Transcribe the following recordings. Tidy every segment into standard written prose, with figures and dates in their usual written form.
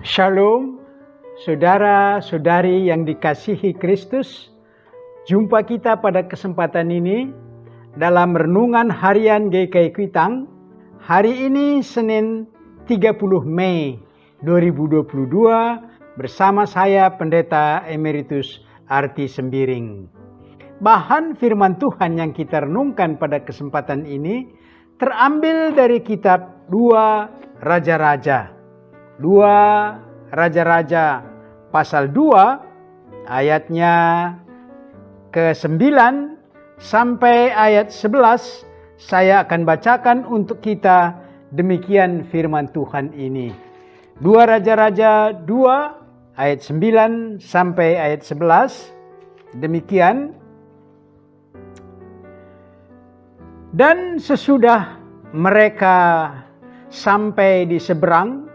Shalom, saudara-saudari yang dikasihi Kristus. Jumpa kita pada kesempatan ini dalam renungan harian GKI Kuitang. Hari ini Senin 30 Mei 2022 bersama saya Pendeta Emeritus Arti Sembiring. Bahan firman Tuhan yang kita renungkan pada kesempatan ini terambil dari kitab 2 Raja-Raja. 2 Raja-Raja pasal 2 ayatnya ke-9 sampai ayat 11 saya akan bacakan untuk kita demikian firman Tuhan ini. 2 Raja-Raja 2 ayat 9 sampai ayat 11 demikian. Dan sesudah mereka sampai di seberang,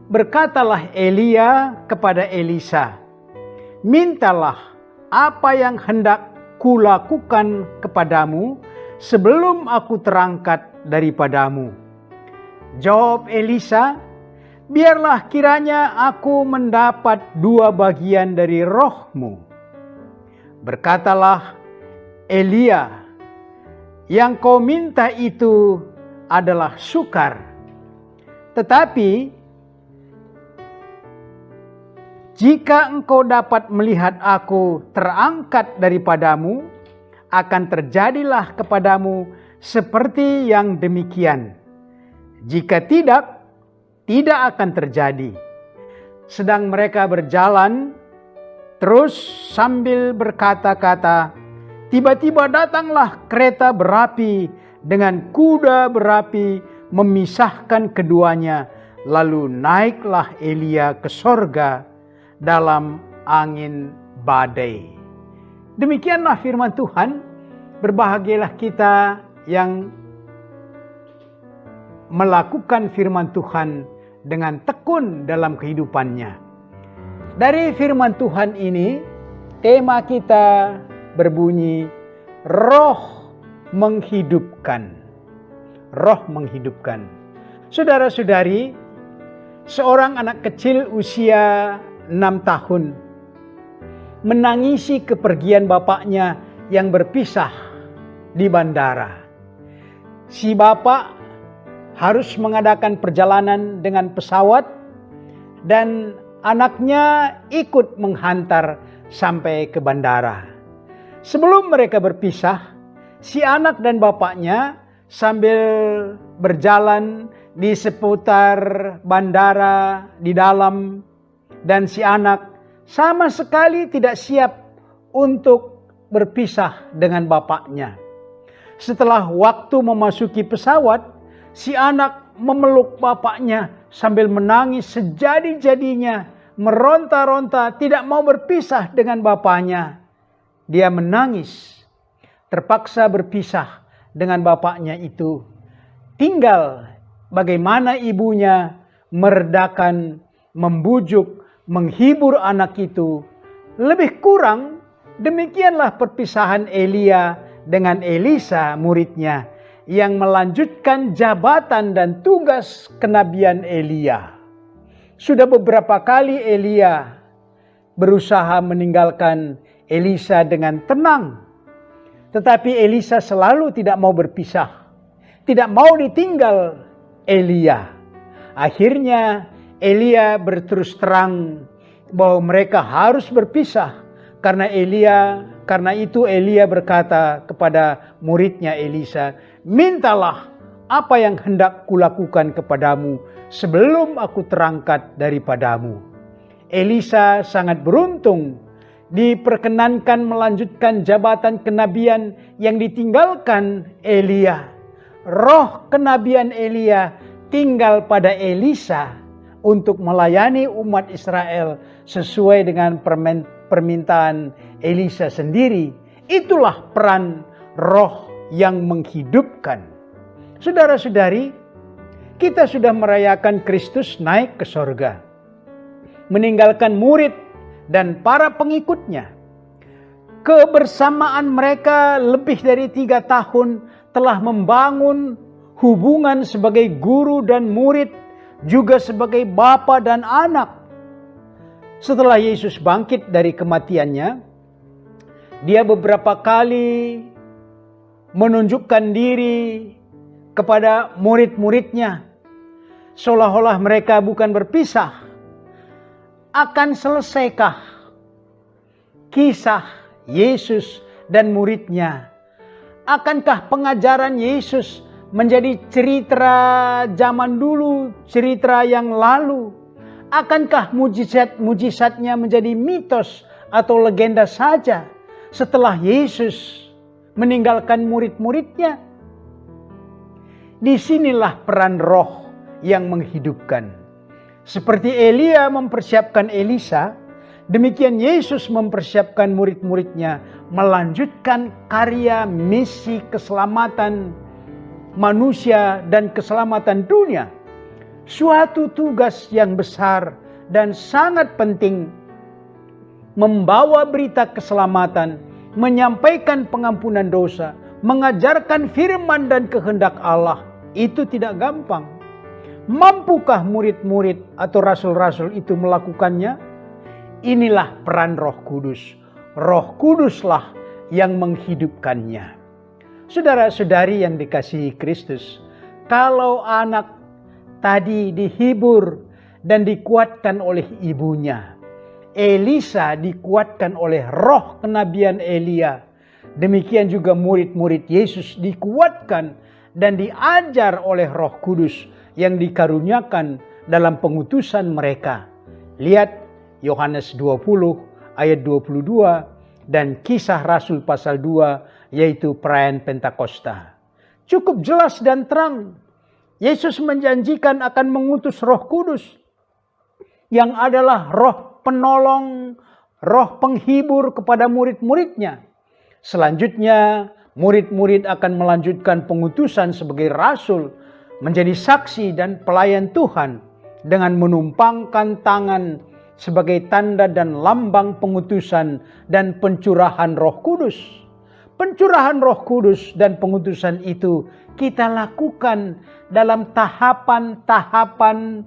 berkatalah Elia kepada Elisa, "Mintalah apa yang hendak kulakukan kepadamu sebelum aku terangkat daripadamu." Jawab Elisa, "Biarlah kiranya aku mendapat 2 bagian dari rohmu." Berkatalah Elia, "Yang kau minta itu adalah sukar. Tetapi jika engkau dapat melihat aku terangkat daripadamu, akan terjadilah kepadamu seperti yang demikian. Jika tidak, tidak akan terjadi." Sedang mereka berjalan terus sambil berkata-kata, tiba-tiba datanglah kereta berapi dengan kuda berapi memisahkan keduanya. Lalu naiklah Elia ke sorga dalam angin badai. Demikianlah firman Tuhan. Berbahagialah kita yang melakukan firman Tuhan dengan tekun dalam kehidupannya. Dari firman Tuhan ini, tema kita berbunyi roh menghidupkan. Roh menghidupkan. Saudara-saudari, seorang anak kecil usia 6 tahun menangisi kepergian bapaknya yang berpisah di bandara. Si bapak harus mengadakan perjalanan dengan pesawat dan anaknya ikut menghantar sampai ke bandara. Sebelum mereka berpisah, si anak dan bapaknya sambil berjalan di seputar bandara di dalam, dan si anak sama sekali tidak siap untuk berpisah dengan bapaknya. Setelah waktu memasuki pesawat, si anak memeluk bapaknya sambil menangis sejadi-jadinya, meronta-ronta tidak mau berpisah dengan bapaknya. Dia menangis, terpaksa berpisah dengan bapaknya itu. Tinggal bagaimana ibunya meredakan, membujuk, menghibur anak itu. Lebih kurang demikianlah perpisahan Elia dengan Elisa muridnya yang melanjutkan jabatan dan tugas kenabian Elia. Sudah beberapa kali Elia berusaha meninggalkan Elisa dengan tenang. Tetapi Elisa selalu tidak mau berpisah. Tidak mau ditinggal Elia. Akhirnya Elia berterus terang bahwa mereka harus berpisah. Karena itu Elia berkata kepada muridnya Elisa, "Mintalah apa yang hendak kulakukan kepadamu sebelum aku terangkat daripadamu." Elisa sangat beruntung diperkenankan melanjutkan jabatan kenabian yang ditinggalkan Elia. Roh kenabian Elia tinggal pada Elisa untuk melayani umat Israel sesuai dengan permintaan Elisa sendiri. Itulah peran roh yang menghidupkan. Saudara-saudari, kita sudah merayakan Kristus naik ke sorga, meninggalkan murid dan para pengikutnya. Kebersamaan mereka lebih dari 3 tahun telah membangun hubungan sebagai guru dan murid juga sebagai Bapa dan Anak. Setelah Yesus bangkit dari kematiannya, dia beberapa kali menunjukkan diri kepada murid-muridnya, seolah-olah mereka bukan berpisah. Akan selesaikah kisah Yesus dan muridnya? Akankah pengajaran Yesus menjadi cerita zaman dulu, cerita yang lalu? Akankah mujizat-mujizatnya menjadi mitos atau legenda saja setelah Yesus meninggalkan murid-muridnya? Disinilah peran roh yang menghidupkan. Seperti Elia mempersiapkan Elisa, demikian Yesus mempersiapkan murid-muridnya melanjutkan karya misi keselamatan manusia dan keselamatan dunia. Suatu tugas yang besar dan sangat penting, membawa berita keselamatan, menyampaikan pengampunan dosa, mengajarkan firman dan kehendak Allah. Itu tidak gampang. Mampukah murid-murid atau rasul-rasul itu melakukannya? Inilah peran Roh Kudus. Roh Kuduslah yang menghidupkannya. Saudara-saudari yang dikasihi Kristus, kalau anak tadi dihibur dan dikuatkan oleh ibunya, Elisa dikuatkan oleh roh kenabian Elia, demikian juga murid-murid Yesus dikuatkan dan diajar oleh Roh Kudus yang dikaruniakan dalam pengutusan mereka. Lihat Yohanes 20 ayat 22 dan Kisah Rasul pasal 2, yaitu perayaan Pentakosta. Cukup jelas dan terang. Yesus menjanjikan akan mengutus Roh Kudus yang adalah roh penolong, roh penghibur kepada murid-muridnya. Selanjutnya murid-murid akan melanjutkan pengutusan sebagai rasul, menjadi saksi dan pelayan Tuhan dengan menumpangkan tangan sebagai tanda dan lambang pengutusan dan pencurahan Roh Kudus. Pencurahan Roh Kudus dan pengutusan itu kita lakukan dalam tahapan-tahapan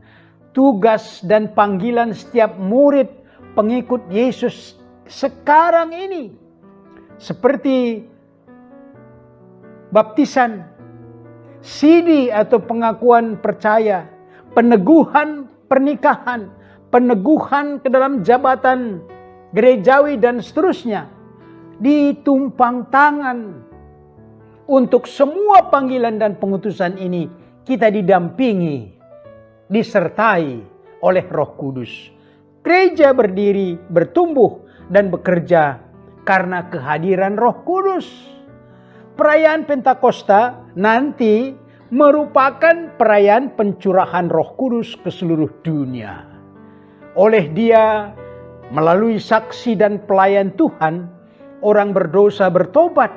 tugas dan panggilan setiap murid pengikut Yesus sekarang ini. Seperti baptisan, sidi atau pengakuan percaya, peneguhan pernikahan, peneguhan ke dalam jabatan gerejawi dan seterusnya. Ditumpang tangan. Untuk semua panggilan dan pengutusan ini kita didampingi, disertai oleh Roh Kudus. Gereja berdiri, bertumbuh dan bekerja karena kehadiran Roh Kudus. Perayaan Pentakosta nanti merupakan perayaan pencurahan Roh Kudus ke seluruh dunia. Oleh Dia, melalui saksi dan pelayan Tuhan, orang berdosa bertobat,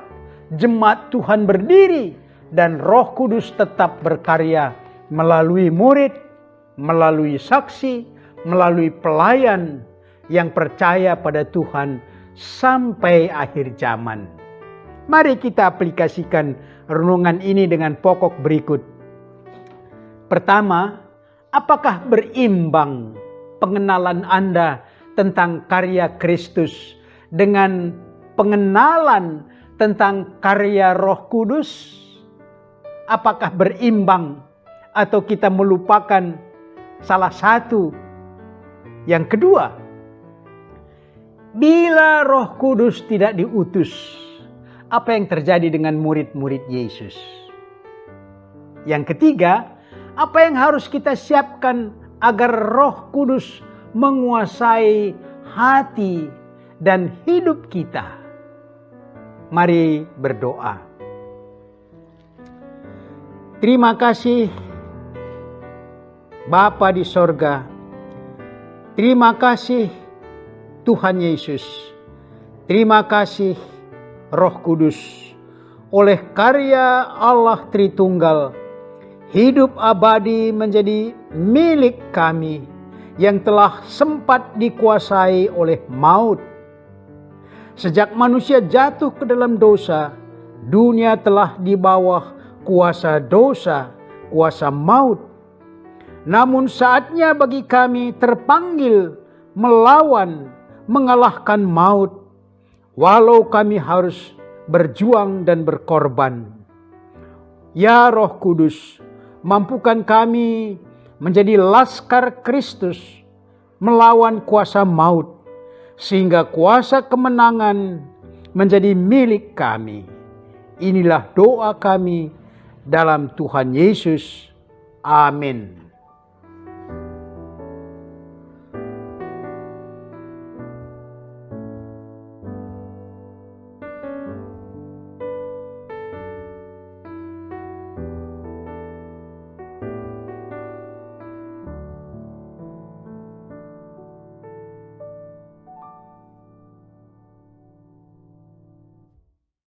jemaat Tuhan berdiri, dan Roh Kudus tetap berkarya melalui murid, melalui saksi, melalui pelayan yang percaya pada Tuhan sampai akhir zaman. Mari kita aplikasikan renungan ini dengan pokok berikut. Pertama, apakah berimbang pengenalan Anda tentang karya Kristus dengan pengenalan tentang karya Roh Kudus? Apakah berimbang atau kita melupakan salah satu? Yang kedua, bila Roh Kudus tidak diutus, apa yang terjadi dengan murid-murid Yesus? Yang ketiga, apa yang harus kita siapkan agar Roh Kudus menguasai hati dan hidup kita? Mari berdoa. Terima kasih Bapa di sorga. Terima kasih Tuhan Yesus. Terima kasih Roh Kudus. Oleh karya Allah Tritunggal, hidup abadi menjadi milik kami yang telah sempat dikuasai oleh maut. Sejak manusia jatuh ke dalam dosa, dunia telah di bawah kuasa dosa, kuasa maut. Namun saatnya bagi kami terpanggil melawan, mengalahkan maut, walau kami harus berjuang dan berkorban. Ya Roh Kudus, mampukan kami menjadi laskar Kristus melawan kuasa maut, sehingga kuasa kemenangan menjadi milik kami. Inilah doa kami dalam Tuhan Yesus. Amin.